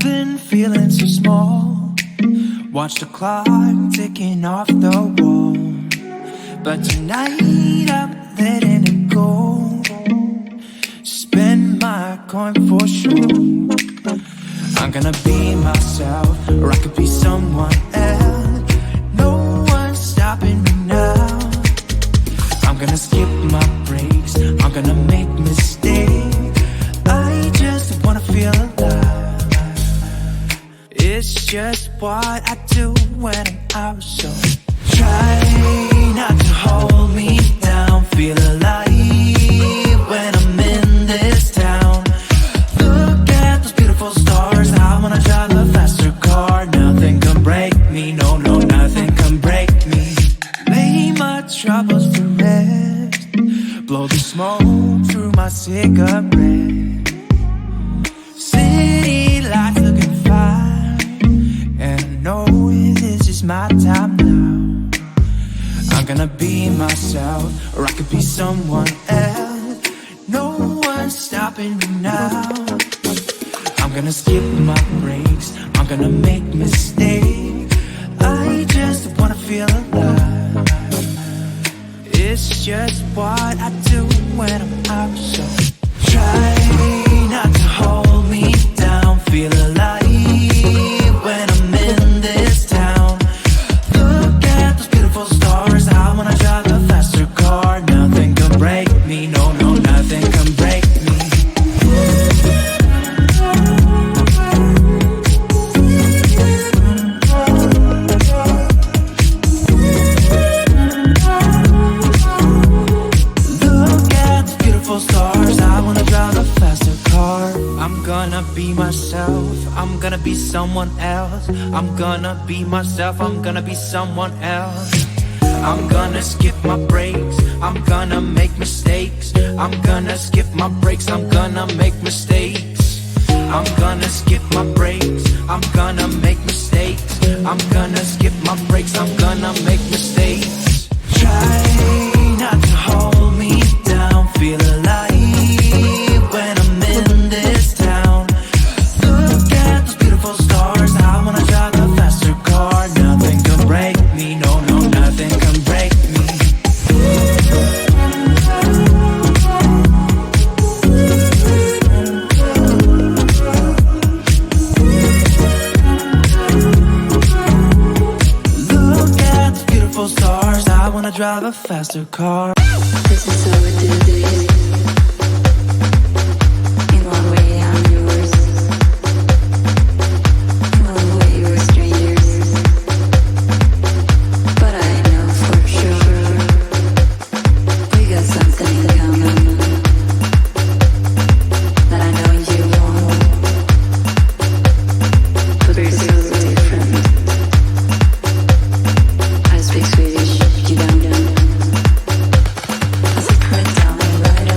been feeling so small. Watch the clock ticking off the wall. But tonight I'm letting it go. Spend my coin for sure. I'm gonna be myself, or I could be someone else. No one's stopping me now. I'm gonna skip my breaks, I'm gonna make mistakes. I just wanna feel alive. It's just what I do when I'm out, so try not to hold me down. Feel alive when I'm in this town. Look at those beautiful stars. I wanna drive a faster car. Nothing can break me, no, no, nothing can break me. Lay my troubles to rest. Blow the smoke through my cigarette. City lights looking fine, and I know this is my time now. I'm gonna be myself, or I could be someone else. No one's stopping me now. I'm gonna skip my breaks, I'm gonna make mistakes. I just wanna feel alive. It's just what I do when I'm out, so try not to hold me down. Feel alive when I'm in this town. Look at those beautiful stars. I wanna drive a faster car. Nothing can break me, no, no, nothing can break me. Look at those beautiful stars. I wanna drive a faster car. I'm gonna be myself, I'm gonna be someone else. I'm gonna be myself, I'm gonna be someone else. I'm gonna skip my breaks, I'm gonna make mistakes. I'm gonna skip my breaks, I'm gonna make mistakes. I'm gonna skip my breaks, I'm gonna make mistakes. I'm gonna skip my breaks, I'm gonna make mistakes. Try not to hold me down. Feel alive when I'm in this town. Look at those beautiful stars. I wanna drive a faster car. Nothing can break me, no, no, nothing can break me. Look at those beautiful stars. I wanna drive a faster car. This is how we do this. In one way I'm yours. In one way we're strangers. But I know for sure we got something in common that I know you won't. But we're so different. I speak Swedish, you don't. As it went down the right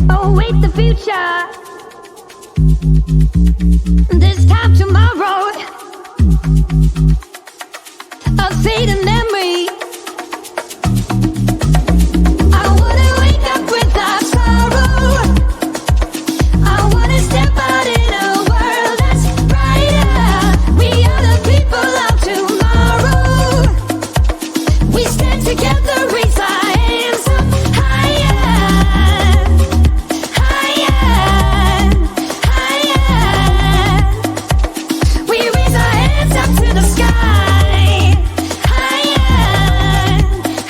await the future. This time tomorrow, a fading memory. I wanna wake up without sorrow. I wanna step out in a world that's brighter. We are the people of tomorrow. We stand together, raise our hands up higher, higher, higher. We raise our hands up to the sky, higher,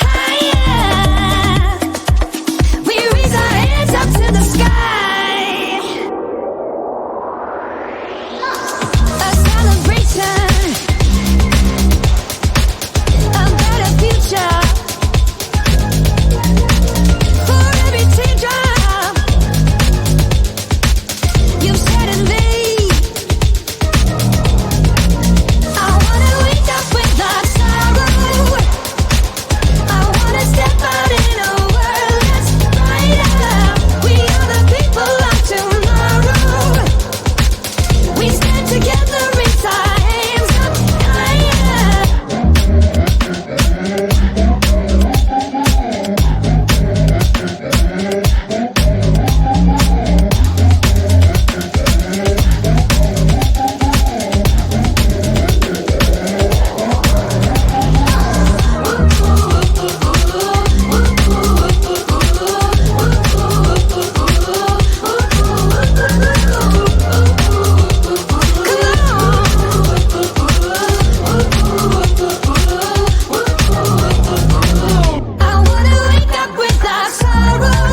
higher. We raise our hands up to the sky. A celebration, a better future. For every teardrop you've shed in me, I wanna wake up without sorrow. I wanna step out in a world that's brighter. We are the people of tomorrow. We stand together, raise our hands up higher. I wanna wake up without sorrow.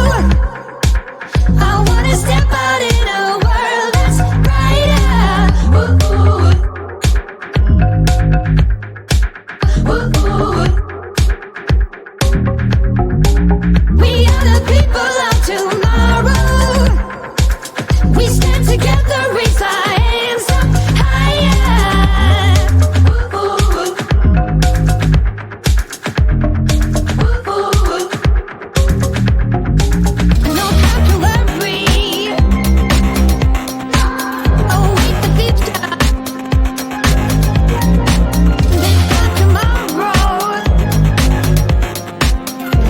I wanna step out in a world that's brighter. We are the people of tomorrow. We stand together, raise our hands up higher. No time to worry. Await the future. This time tomorrow,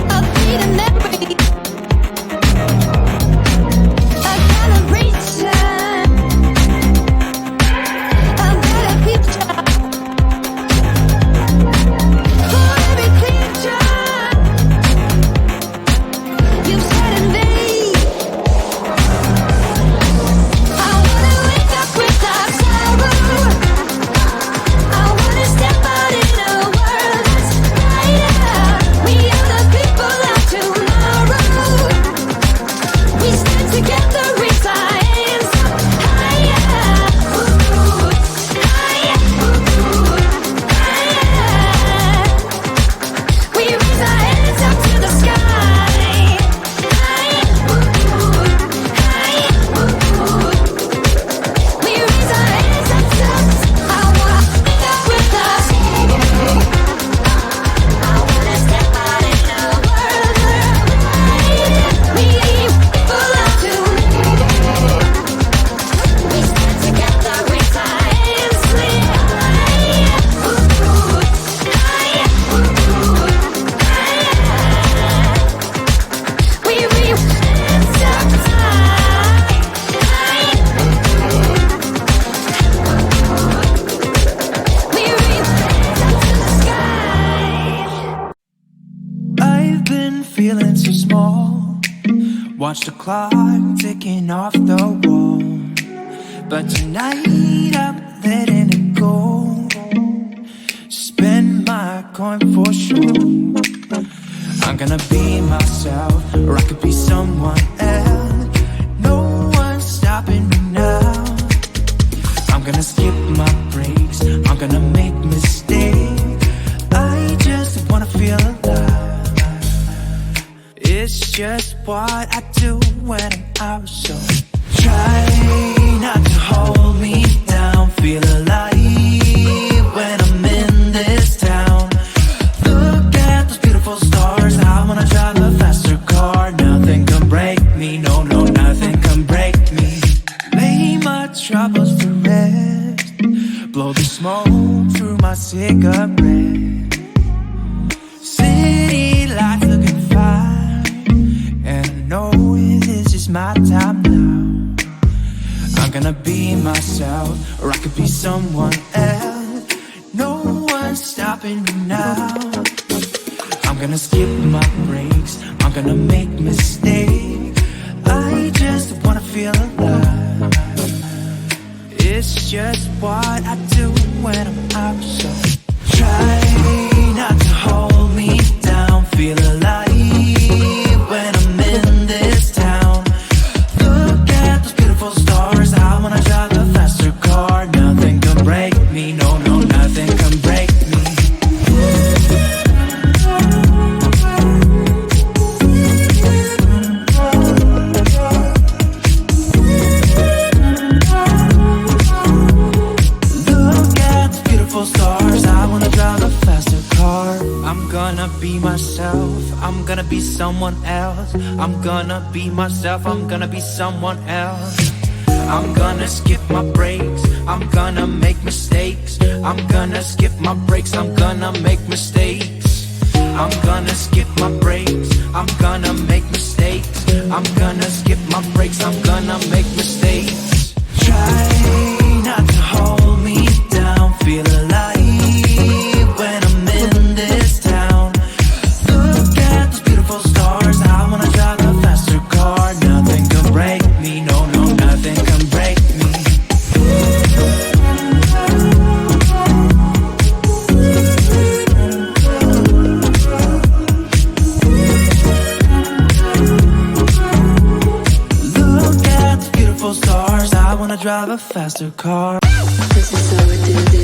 a fleeting memory. been feeling so small. Watch the clock ticking off the wall. But tonight I'm letting it go. Spend my coin for sure. I'm gonna be myself, or I could be someone else. No one's stopping me now. I'm gonna skip my breaks, I'm gonna make mistakes. I just wanna feel alive. It's just what I do when I'm out, so try not to hold me down. Feel alive when I'm in this town. Look at those beautiful stars. I wanna drive a faster car. Nothing can break me, no, no, nothing can break me. Lay my troubles to rest. Blow the smoke through my cigarette. City lights looking fine, and I know this is my time now. I'm gonna be myself, or I could be someone else. No one's stopping me now. I'm gonna skip my breaks, I'm gonna make mistakes. I just wanna feel alive. It's just what I do when I'm out, so try not to hold me down. Feel alive when I'm in this town. Look at those beautiful stars. I wanna drive a faster car. Nothing can break me, no, no, nothing can break me. Look at the beautiful stars. I wanna drive a faster car. I'm gonna be myself, I'm gonna be someone else. I'm gonna be myself, I'm gonna be someone else. I'm gonna skip my breaks, I'm gonna make mistakes. I'm gonna skip my breaks, I'm gonna make mistakes. I'm gonna skip my breaks, I'm gonna make mistakes. I'm gonna skip my breaks, I'm gonna make mistakes. Try not to hold me down. Feel alive when I'm in this town. Look at those beautiful stars. I wanna drive a faster car. Nothing can break me, no, no, nothing can break me. Look at the beautiful stars. I wanna drive a faster car. This is how we do this.